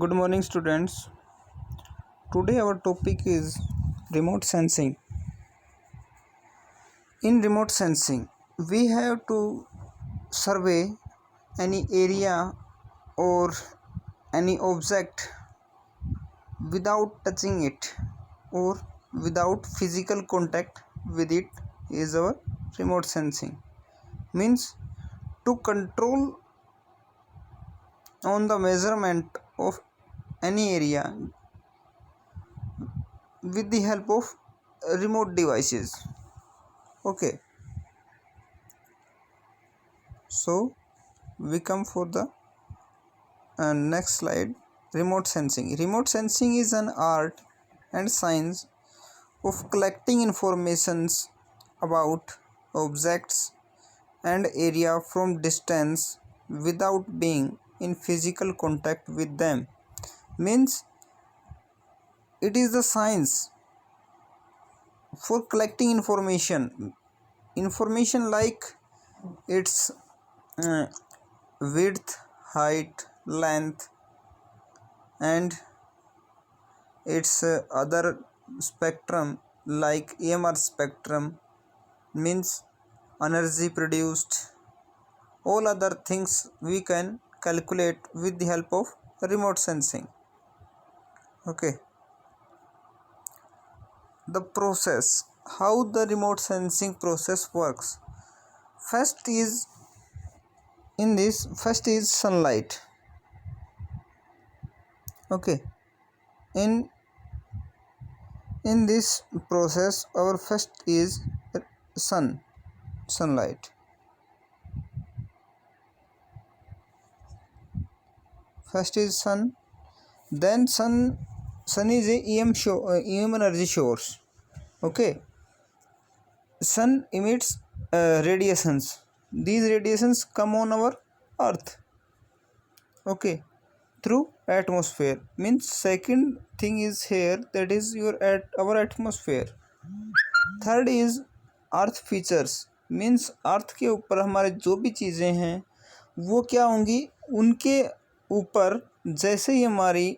Good morning, students. Today, our topic is remote sensing. In remote sensing, we have to survey any area or any object without touching it or without physical contact with it is our remote sensing. Means to control on the measurement of any area with the help of remote devices. Okay, so we come for the next slide. Remote sensing is an art and science of collecting informations about objects and area from distance without being in physical contact with them. Means it is the science for collecting information like its width, height, length, and its other spectrum like EMR spectrum, means energy produced. All other things we can calculate with the help of remote sensing. Okay, the process, how the remote sensing process works. First is sunlight. Okay, in this process our first is sunlight. First is sun, then sun is a EM energy source. Okay, sun emits radiations. These radiations come on our earth. Okay, through atmosphere. Means second thing is here, that is our atmosphere. Third is earth features. Means earth के ऊपर हमारे जो भी चीज़ें हैं वो क्या होंगी, उनके ऊपर जैसे ही हमारी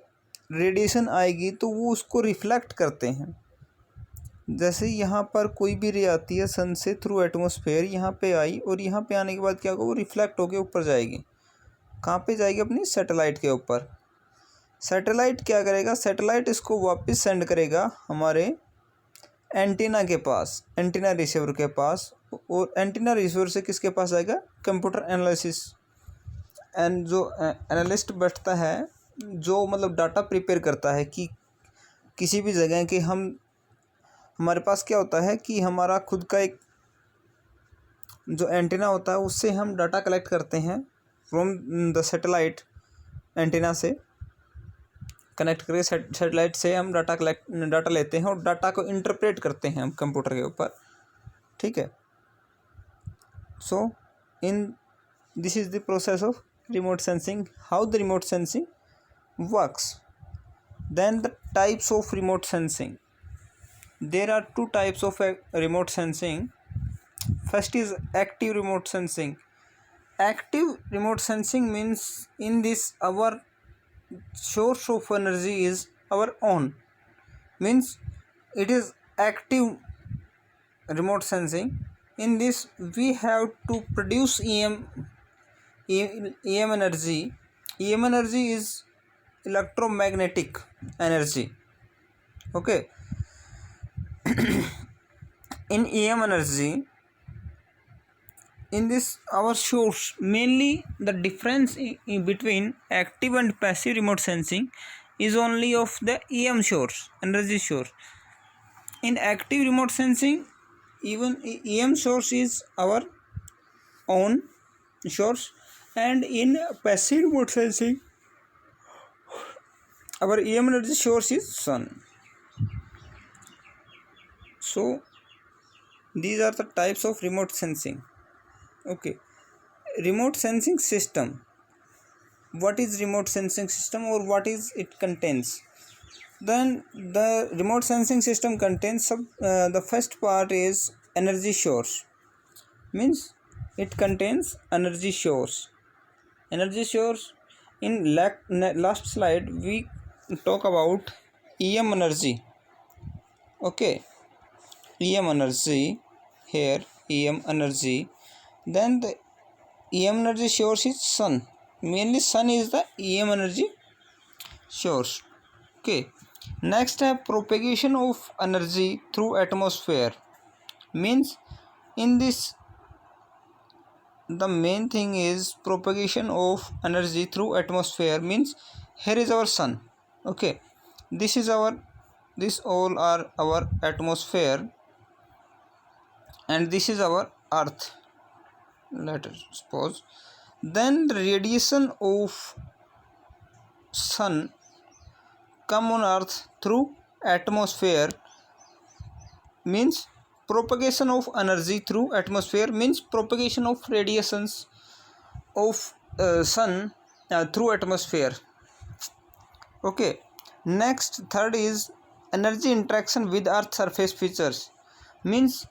रेडिएशन आएगी तो वो उसको रिफ्लेक्ट करते हैं. जैसे यहाँ पर कोई भी रे आती है सन से थ्रू एटमॉस्फेयर, यहाँ पे आई और यहाँ पे आने के बाद क्या होगा, वो रिफ्लेक्ट होकर ऊपर जाएगी. कहाँ पे जाएगी, अपनी सैटेलाइट के ऊपर. सैटेलाइट क्या करेगा, सैटेलाइट इसको वापस सेंड करेगा हमारे एंटीना के पास, एंटीना रिसीवर के पास. और एंटीना रिसीवर से किसके पास आएगा, कंप्यूटर एनालिसिस. एंड जो एनालिस्ट बैठता है, जो मतलब डाटा प्रिपेयर करता है कि किसी भी जगह के हमारे पास क्या होता है कि हमारा खुद का एक जो एंटीना होता है उससे हम डाटा कलेक्ट करते हैं फ्रॉम द सैटेलाइट. एंटीना से कनेक्ट करके सैटेलाइट से हम डाटा लेते हैं और डाटा को इंटरप्रेट करते हैं हम कंप्यूटर के ऊपर. ठीक है. So in this is the process of remote sensing, how the remote sensing works. Then the types of remote sensing. There are two types of remote sensing. First is active remote sensing. Active remote sensing means in this our source of energy is our own. Means it is active remote sensing. In this we have to produce EM energy. EM energy is electromagnetic energy. Okay. In EM energy, in this our source, mainly the difference in between active and passive remote sensing is only of the EM source, energy source. In active remote sensing, even EM source is our own source, and in passive remote sensing our EM energy source is sun. So these are the types of remote sensing. Okay, remote sensing system. What is remote sensing system or what is it contains? Then the remote sensing system contains the first part is energy source. Means it contains energy source. Energy source In last slide we talk about EM energy. Okay, EM energy, here EM energy. Then the EM energy source is sun. Mainly sun is the EM energy source. Okay, next propagation of energy through atmosphere. Means in this the main thing is propagation of energy through atmosphere. Means here is our sun. Okay, this all are our atmosphere, and this is our earth, let us suppose. Then the radiation of sun come on earth through atmosphere. Means propagation of energy through atmosphere means propagation of radiations of sun through atmosphere. Okay, next third is energy interaction with earth surface features. Means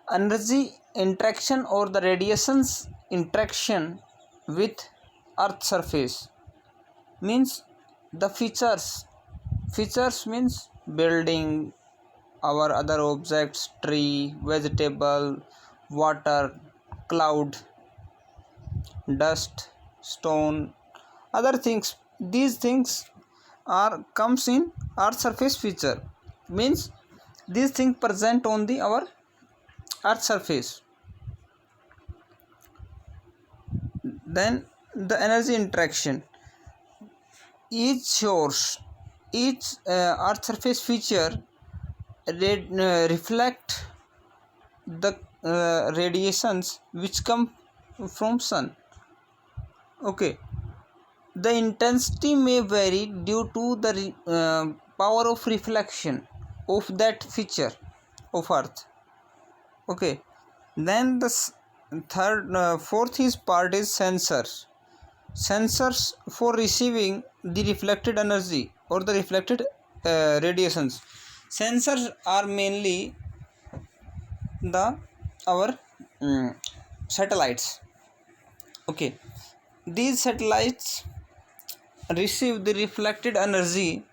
energy interaction or the radiations interaction with earth surface. Means the features means building, our other objects, tree, vegetable, water, cloud, dust, stone, other things. These things are comes in earth surface feature. Means these things present on the our earth surface. Then the energy interaction, each source, each earth surface feature reflect the radiations which come from sun. Okay, the intensity may vary due to the power of reflection of that feature of earth. Okay, then the fourth is part is sensors for receiving the reflected energy or the reflected radiations. Sensors are mainly the our satellites. Okay, these satellites receive the reflected energy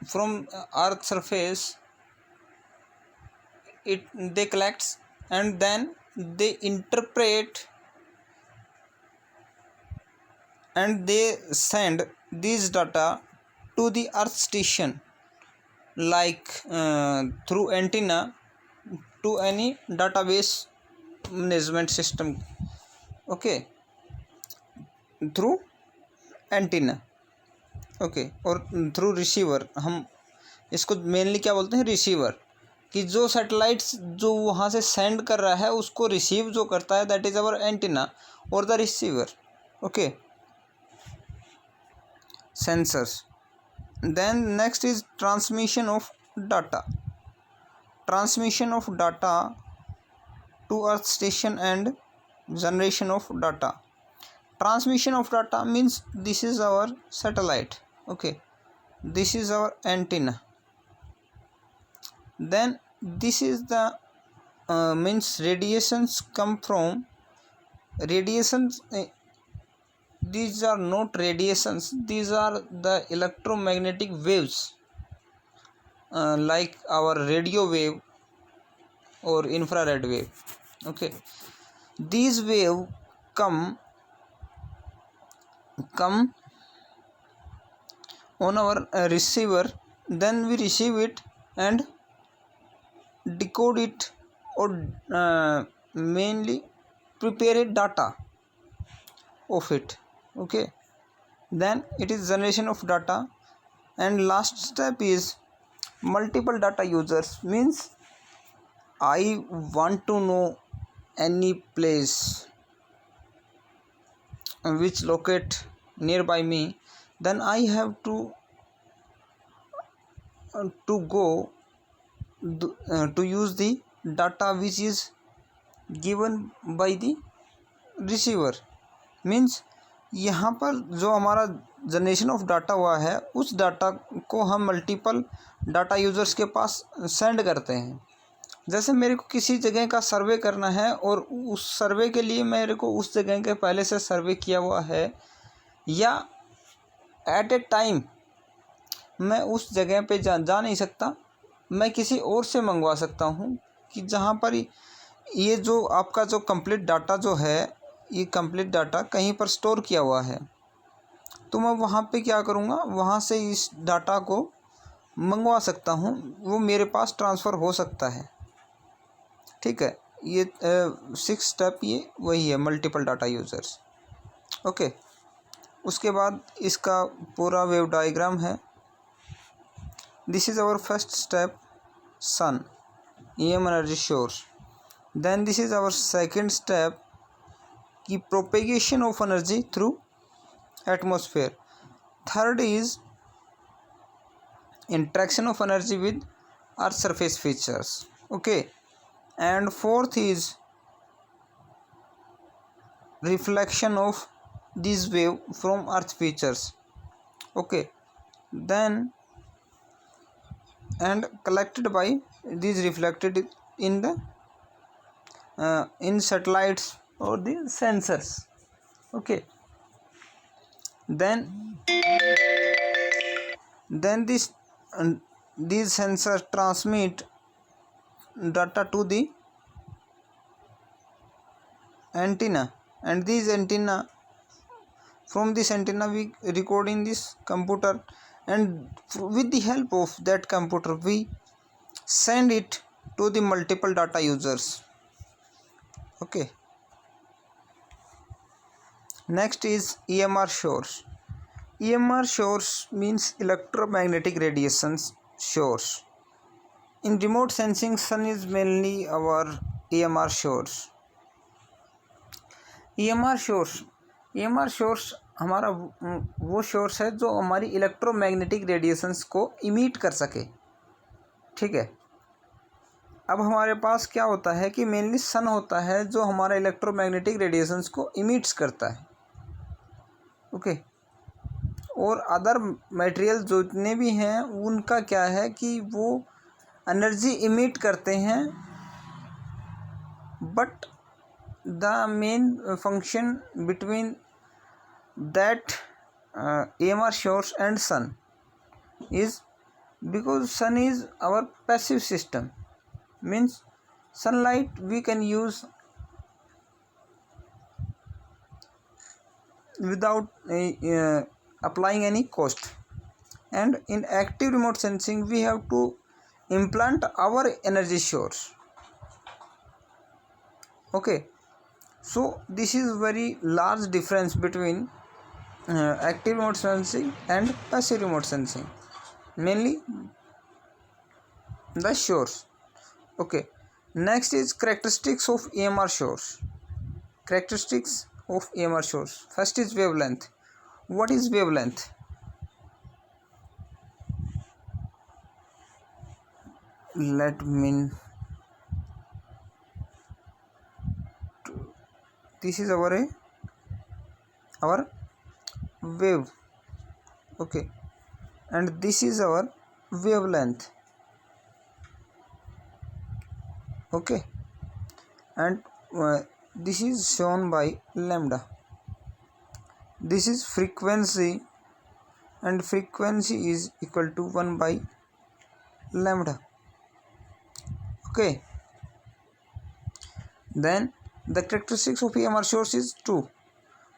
from earth surface. They collect and then they interpret and they send these data to the earth station, like through antenna to any database management system. Okay, through antenna. Okay, और through receiver. हम इसको mainly क्या बोलते हैं, receiver. कि जो satellites जो वहाँ से सेंड कर रहा है उसको रिसीव जो करता है, दैट इज़ अवर एंटीना और the receiver. Okay, sensors. Then next is transmission of data. Transmission of data to earth station and generation of data. Transmission of data means this is our satellite. Okay, this is our antenna. Then this is the means radiations come from radiations. These are not radiations, these are the electromagnetic waves, like our radio wave or infrared wave. Okay, these wave come on our receiver. Then we receive it and decode it or mainly prepare a data of it. Okay, then it is generation of data. And last step is multiple data users. Means I want to know any place which locate nearby me, then I have to go to use the data which is given by the receiver. Means यहाँ पर जो हमारा generation of data हुआ है उस data को हम multiple data users के पास सेंड करते हैं. जैसे मेरे को किसी जगह का सर्वे करना है और उस सर्वे के लिए मेरे को उस जगह के पहले से सर्वे किया हुआ है, या एट ए टाइम मैं उस जगह पे जा नहीं सकता, मैं किसी और से मंगवा सकता हूँ कि जहाँ पर ये जो आपका जो कंप्लीट डाटा जो है, ये कंप्लीट डाटा कहीं पर स्टोर किया हुआ है, तो मैं वहाँ पे क्या करूँगा, वहाँ से इस डाटा को मंगवा सकता हूँ, वो मेरे पास ट्रांसफ़र हो सकता है। ठीक है, ये 6 स्टेप ये वही है, मल्टीपल डाटा यूज़र्स। ओके, उसके बाद इसका पूरा वेव डायग्राम है। This is our first step, sun EM energy source. Then this is our second step की propagation of energy through atmosphere. Third is interaction of energy with earth surface features. Okay, and fourth is reflection of this wave from earth features. Okay, then and collected by these reflected in the in satellites or the sensors. Okay, then these sensors transmit data to the antenna, and these antenna, from this antenna we record in this computer, and with the help of that computer we send it to the multiple data users. Okay, next is EMR source. EMR source means electromagnetic radiation source. In remote sensing, sun is mainly our EMR source. EMR source हमारा वो source है जो हमारी electromagnetic radiations को emit कर सके। ठीक है, अब हमारे पास क्या होता है कि मेनली सन होता है जो हमारा इलेक्ट्रोमैग्नेटिक रेडिएशंस को इमिट्स करता है। ओके, और अदर मटेरियल जितने भी हैं उनका क्या है कि वो एनर्जी इमिट करते हैं, but the main function between that EMR source and sun is because sun is our passive system, means sunlight we can use without applying any cost, and in active remote sensing we have to implant our energy source. Okay, so this is very large difference between active remote sensing and passive remote sensing, mainly the source. Okay, next is characteristics of EMR source. Characteristics of EMR source. First is wavelength. What is wavelength? Let me. This is our wave. Okay, and this is our wavelength. Okay, and this is shown by lambda. This is frequency, and frequency is equal to 1 by lambda. Okay, then the characteristics of EMR source is 2.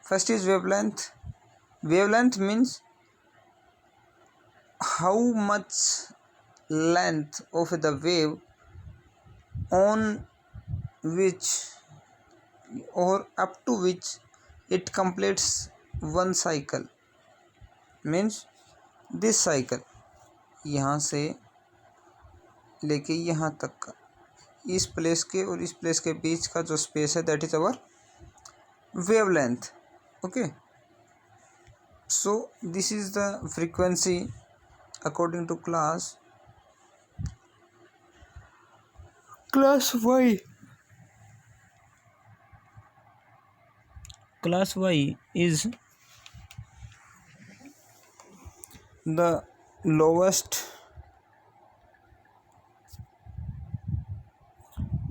First is wavelength. Wavelength means how much length of the wave on which or up to which it completes one cycle, means this cycle यहाँ से लेके यहाँ तक का, इस place के और इस प्लेस के बीच का जो स्पेस है, that is our wavelength. Okay, so this is the frequency according to class Y. Class Y is the lowest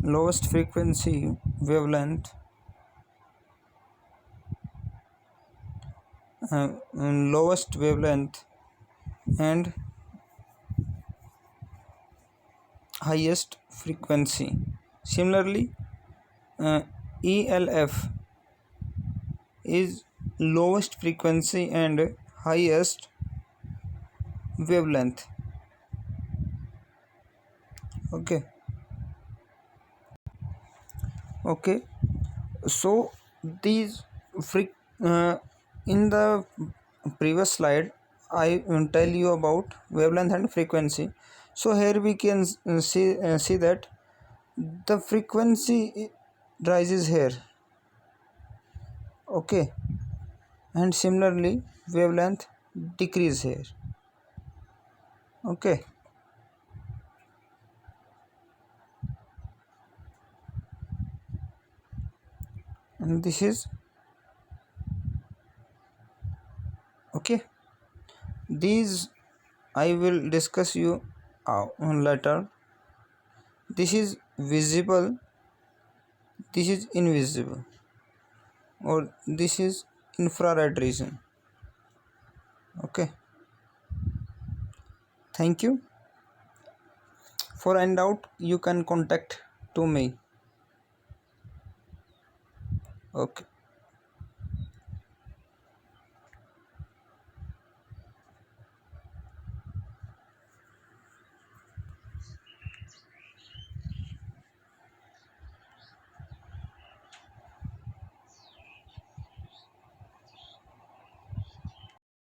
lowest frequency wavelength lowest wavelength and highest frequency. Similarly, ELF is lowest frequency and highest wavelength. Okay, so these in the previous slide I tell you about wavelength and frequency. So here we can see that the frequency rises here. Okay, and similarly wavelength decrease here. Okay, and this is okay. These I will discuss you later. This is visible, this is invisible, or this is infrared region. Okay, thank you. For any doubt you can contact to me. Okay.